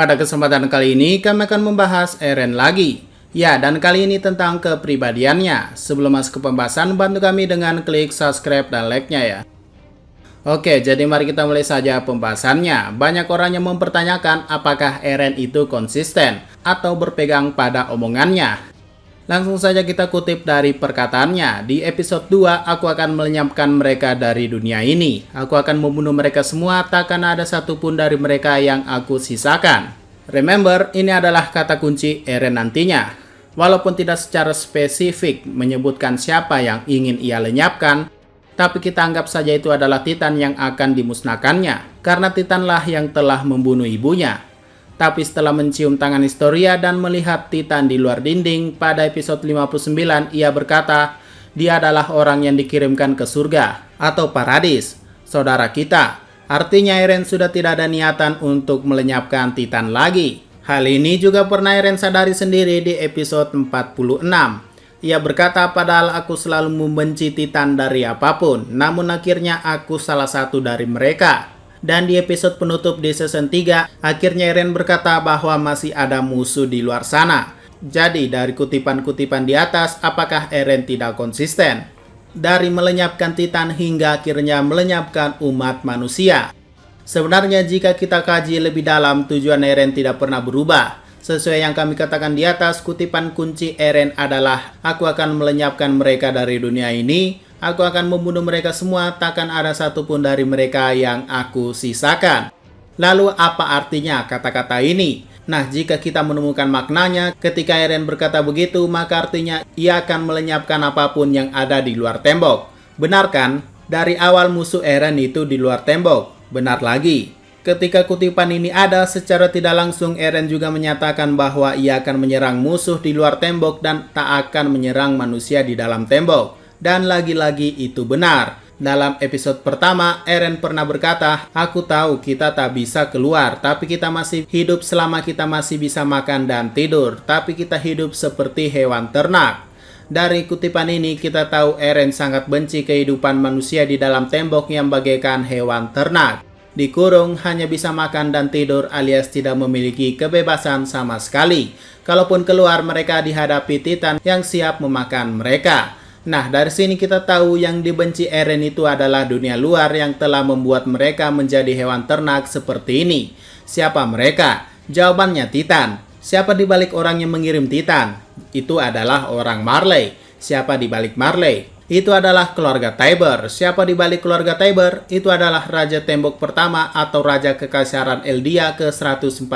Pada kesempatan kali ini kami akan membahas Eren lagi. Ya, dan kali ini tentang kepribadiannya. Sebelum masuk ke pembahasan, bantu kami dengan klik subscribe dan like-nya ya. Oke, jadi mari kita mulai saja pembahasannya. Banyak orang yang mempertanyakan apakah Eren itu konsisten atau berpegang pada omongannya. Langsung saja kita kutip dari perkataannya. Di episode 2, aku akan melenyapkan mereka dari dunia ini. Aku akan membunuh mereka semua, takkan ada satupun dari mereka yang aku sisakan. Remember, ini adalah kata kunci Eren nantinya. Walaupun tidak secara spesifik menyebutkan siapa yang ingin ia lenyapkan, tapi kita anggap saja itu adalah Titan yang akan dimusnahkannya, karena Titanlah yang telah membunuh ibunya. Tapi setelah mencium tangan Historia dan melihat Titan di luar dinding, pada episode 59 ia berkata, dia adalah orang yang dikirimkan ke surga atau paradis, saudara kita. Artinya Eren sudah tidak ada niatan untuk melenyapkan Titan lagi. Hal ini juga pernah Eren sadari sendiri di episode 46. Ia berkata, padahal aku selalu membenci Titan dari apapun, namun akhirnya aku salah satu dari mereka. Dan di episode penutup di season 3, akhirnya Eren berkata bahwa masih ada musuh di luar sana. Jadi dari kutipan-kutipan di atas, apakah Eren tidak konsisten? Dari melenyapkan Titan hingga akhirnya melenyapkan umat manusia. Sebenarnya jika kita kaji lebih dalam, tujuan Eren tidak pernah berubah. Sesuai yang kami katakan di atas, kutipan kunci Eren adalah, aku akan melenyapkan mereka dari dunia ini. Aku akan membunuh mereka semua, takkan ada satupun dari mereka yang aku sisakan. Lalu apa artinya kata-kata ini? Nah, jika kita menemukan maknanya, ketika Eren berkata begitu, maka artinya ia akan melenyapkan apapun yang ada di luar tembok. Benar kan? Dari awal musuh Eren itu di luar tembok. Benar lagi. Ketika kutipan ini ada, secara tidak langsung Eren juga menyatakan bahwa ia akan menyerang musuh di luar tembok dan tak akan menyerang manusia di dalam tembok. Dan lagi-lagi itu benar. Dalam episode pertama, Eren pernah berkata, aku tahu kita tak bisa keluar, tapi kita masih hidup selama kita masih bisa makan dan tidur. Tapi kita hidup seperti hewan ternak. Dari kutipan ini kita tahu Eren sangat benci kehidupan manusia di dalam tembok yang bagaikan hewan ternak. Dikurung, hanya bisa makan dan tidur alias tidak memiliki kebebasan sama sekali. Kalaupun keluar, mereka dihadapi Titan yang siap memakan mereka. Nah, dari sini kita tahu yang dibenci Eren itu adalah dunia luar yang telah membuat mereka menjadi hewan ternak seperti ini. Siapa mereka? Jawabannya Titan. Siapa di balik orang yang mengirim Titan? Itu adalah orang Marley. Siapa di balik Marley? Itu adalah keluarga Tiber. Siapa di balik keluarga Tiber? Itu adalah Raja Tembok pertama atau Raja Kekaisaran Eldia ke-145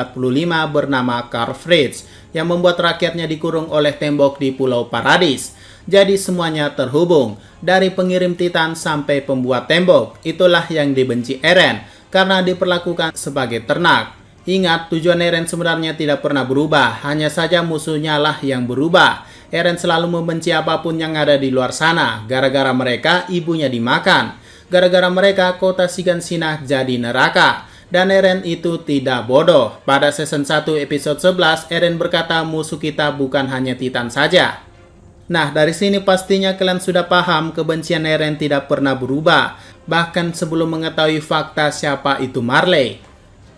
bernama Karl Fritz yang membuat rakyatnya dikurung oleh tembok di Pulau Paradis. Jadi semuanya terhubung, dari pengirim Titan sampai pembuat tembok. Itulah yang dibenci Eren, karena diperlakukan sebagai ternak. Ingat, tujuan Eren sebenarnya tidak pernah berubah, hanya saja musuhnya lah yang berubah. Eren selalu membenci apapun yang ada di luar sana. Gara-gara mereka, ibunya dimakan. Gara-gara mereka, kota Shiganshina jadi neraka. Dan Eren itu tidak bodoh. Pada season 1 episode 11, Eren berkata musuh kita bukan hanya Titan saja. Nah, dari sini pastinya kalian sudah paham kebencian Eren tidak pernah berubah. Bahkan sebelum mengetahui fakta siapa itu Marley,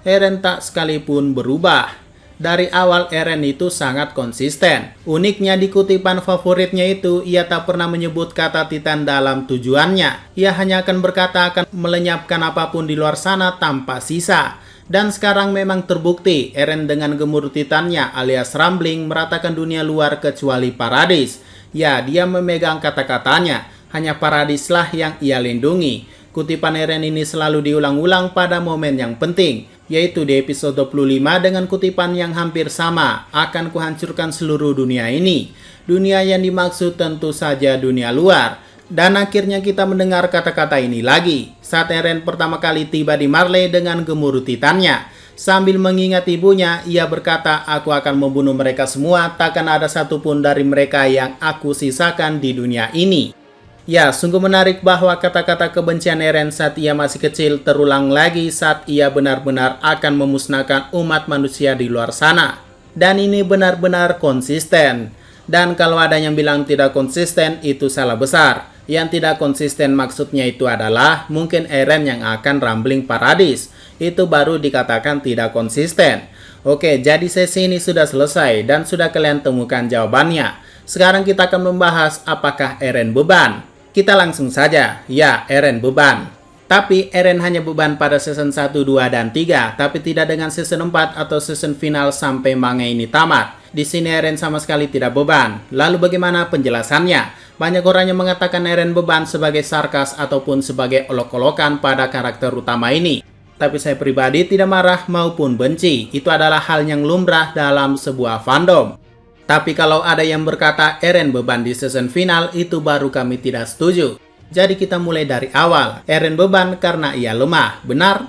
Eren tak sekalipun berubah. Dari awal Eren itu sangat konsisten. Uniknya di kutipan favoritnya itu, ia tak pernah menyebut kata Titan dalam tujuannya. Ia hanya akan berkata akan melenyapkan apapun di luar sana tanpa sisa. Dan sekarang memang terbukti, Eren dengan gemuruh Titannya alias Rumbling meratakan dunia luar kecuali Paradis. Ya, dia memegang kata-katanya, hanya Paradislah yang ia lindungi. Kutipan Eren ini selalu diulang-ulang pada momen yang penting, yaitu di episode 25 dengan kutipan yang hampir sama, akan kuhancurkan seluruh dunia ini. Dunia yang dimaksud tentu saja dunia luar. Dan akhirnya kita mendengar kata-kata ini lagi, saat Eren pertama kali tiba di Marley dengan gemuruh Titannya. Sambil mengingat ibunya, ia berkata, aku akan membunuh mereka semua, takkan ada satupun dari mereka yang aku sisakan di dunia ini. Ya, sungguh menarik bahwa kata-kata kebencian Eren saat ia masih kecil terulang lagi saat ia benar-benar akan memusnahkan umat manusia di luar sana. Dan ini benar-benar konsisten. Dan kalau ada yang bilang tidak konsisten, itu salah besar. Yang tidak konsisten maksudnya itu adalah mungkin Eren yang akan Rumbling Paradis. Itu baru dikatakan tidak konsisten. Oke, jadi sesi ini sudah selesai dan sudah kalian temukan jawabannya. Sekarang kita akan membahas apakah Eren beban. Kita langsung saja, ya Eren beban. Tapi Eren hanya beban pada season 1, 2, dan 3, tapi tidak dengan season 4 atau season final sampai manga ini tamat. Di sini Eren sama sekali tidak beban. Lalu bagaimana penjelasannya? Banyak orang yang mengatakan Eren beban sebagai sarkas ataupun sebagai olok-olokan pada karakter utama ini. Tapi saya pribadi tidak marah maupun benci. Itu adalah hal yang lumrah dalam sebuah fandom. Tapi kalau ada yang berkata Eren beban di season final, itu baru kami tidak setuju. Jadi kita mulai dari awal. Eren beban karena ia lemah, benar?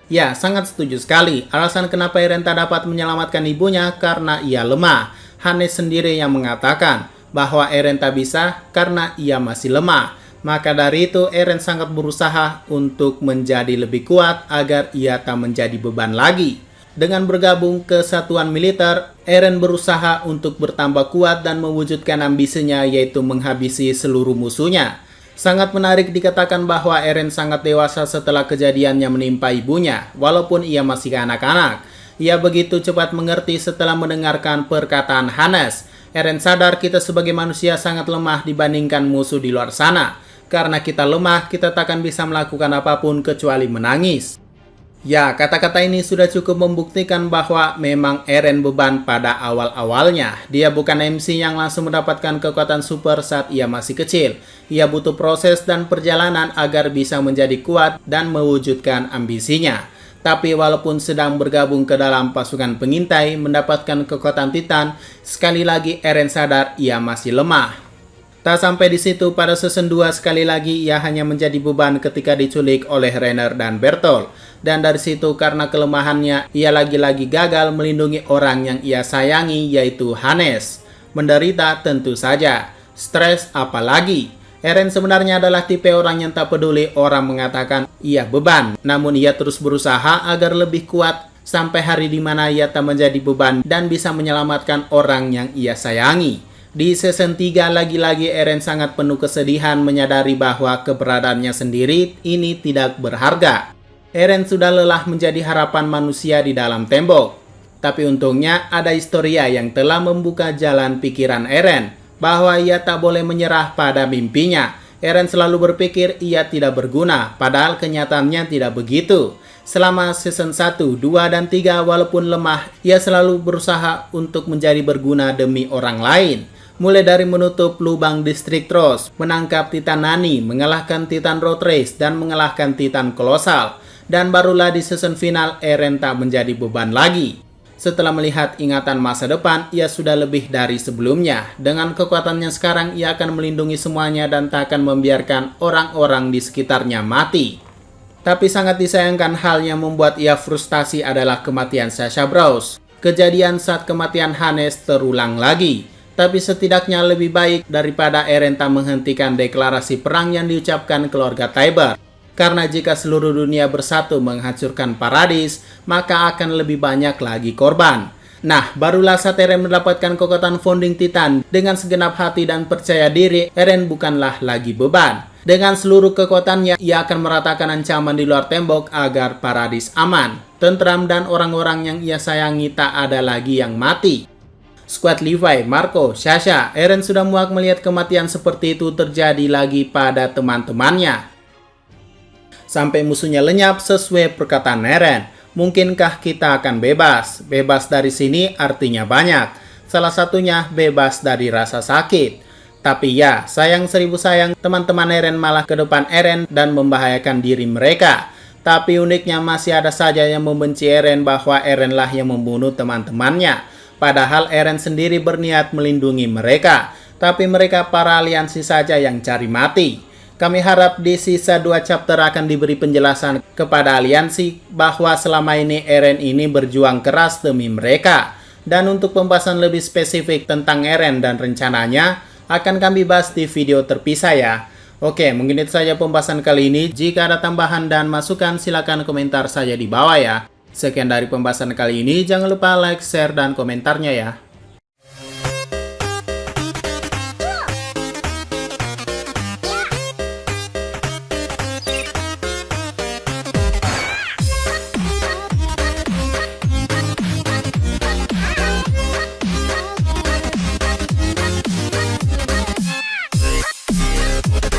Ya, sangat setuju sekali. Alasan kenapa Eren tak dapat menyelamatkan ibunya karena ia lemah. Hannes sendiri yang mengatakan bahwa Eren tak bisa karena ia masih lemah. Maka dari itu Eren sangat berusaha untuk menjadi lebih kuat agar ia tak menjadi beban lagi. Dengan bergabung ke satuan militer, Eren berusaha untuk bertambah kuat dan mewujudkan ambisinya, yaitu menghabisi seluruh musuhnya. Sangat menarik dikatakan bahwa Eren sangat dewasa setelah kejadian yang menimpa ibunya, walaupun ia masih anak-anak. Ia begitu cepat mengerti setelah mendengarkan perkataan Hannes. Eren sadar kita sebagai manusia sangat lemah dibandingkan musuh di luar sana. Karena kita lemah, kita takkan bisa melakukan apapun kecuali menangis. Ya, kata-kata ini sudah cukup membuktikan bahwa memang Eren beban pada awal-awalnya. Dia bukan MC yang langsung mendapatkan kekuatan super saat ia masih kecil. Ia butuh proses dan perjalanan agar bisa menjadi kuat dan mewujudkan ambisinya. Tapi walaupun sedang bergabung ke dalam pasukan pengintai mendapatkan kekuatan Titan, sekali lagi Eren sadar ia masih lemah. Tak sampai di situ, pada season 2 sekali lagi ia hanya menjadi beban ketika diculik oleh Reiner dan Bertolt. Dan dari situ karena kelemahannya, ia lagi-lagi gagal melindungi orang yang ia sayangi, yaitu Hannes. Menderita tentu saja, stres apalagi. Eren sebenarnya adalah tipe orang yang tak peduli orang mengatakan ia beban. Namun ia terus berusaha agar lebih kuat sampai hari di mana ia tak menjadi beban dan bisa menyelamatkan orang yang ia sayangi. Di season 3 lagi-lagi Eren sangat penuh kesedihan menyadari bahwa keberadaannya sendiri ini tidak berharga. Eren sudah lelah menjadi harapan manusia di dalam tembok. Tapi untungnya ada Historia yang telah membuka jalan pikiran Eren bahwa ia tak boleh menyerah pada mimpinya. Eren selalu berpikir ia tidak berguna, padahal kenyataannya tidak begitu. Selama season 1, 2, dan 3 walaupun lemah, ia selalu berusaha untuk menjadi berguna demi orang lain. Mulai dari menutup lubang distrik Trost, menangkap Titan Nani, mengalahkan Titan Road Race, dan mengalahkan Titan Kolosal. Dan barulah di season final Eren tak menjadi beban lagi. Setelah melihat ingatan masa depan, ia sudah lebih dari sebelumnya. Dengan kekuatannya sekarang, ia akan melindungi semuanya dan tak akan membiarkan orang-orang di sekitarnya mati. Tapi sangat disayangkan hal yang membuat ia frustasi adalah kematian Sasha Braus. Kejadian saat kematian Hannes terulang lagi. Tapi setidaknya lebih baik daripada Eren tak menghentikan deklarasi perang yang diucapkan keluarga Tybur. Karena jika seluruh dunia bersatu menghancurkan Paradis, maka akan lebih banyak lagi korban. Nah, barulah saat Eren mendapatkan kekuatan Founding Titan. Dengan segenap hati dan percaya diri, Eren bukanlah lagi beban. Dengan seluruh kekuatannya, ia akan meratakan ancaman di luar tembok agar Paradis aman, tentram, dan orang-orang yang ia sayangi tak ada lagi yang mati. Squad Levi, Marco, Sasha, Eren sudah muak melihat kematian seperti itu terjadi lagi pada teman-temannya. Sampai musuhnya lenyap sesuai perkataan Eren. Mungkinkah kita akan bebas? Bebas dari sini artinya banyak. Salah satunya bebas dari rasa sakit. Tapi ya, sayang seribu sayang, teman-teman Eren malah ke depan Eren dan membahayakan diri mereka. Tapi uniknya masih ada saja yang membenci Eren bahwa Erenlah yang membunuh teman-temannya. Padahal Eren sendiri berniat melindungi mereka. Tapi mereka para aliansi saja yang cari mati. Kami harap di sisa 2 chapter akan diberi penjelasan kepada aliansi bahwa selama ini Eren ini berjuang keras demi mereka. Dan untuk pembahasan lebih spesifik tentang Eren dan rencananya akan kami bahas di video terpisah ya. Oke, mungkin itu saja pembahasan kali ini. Jika ada tambahan dan masukan silakan komentar saja di bawah ya. Sekian dari pembahasan kali ini, jangan lupa like, share, dan komentarnya ya.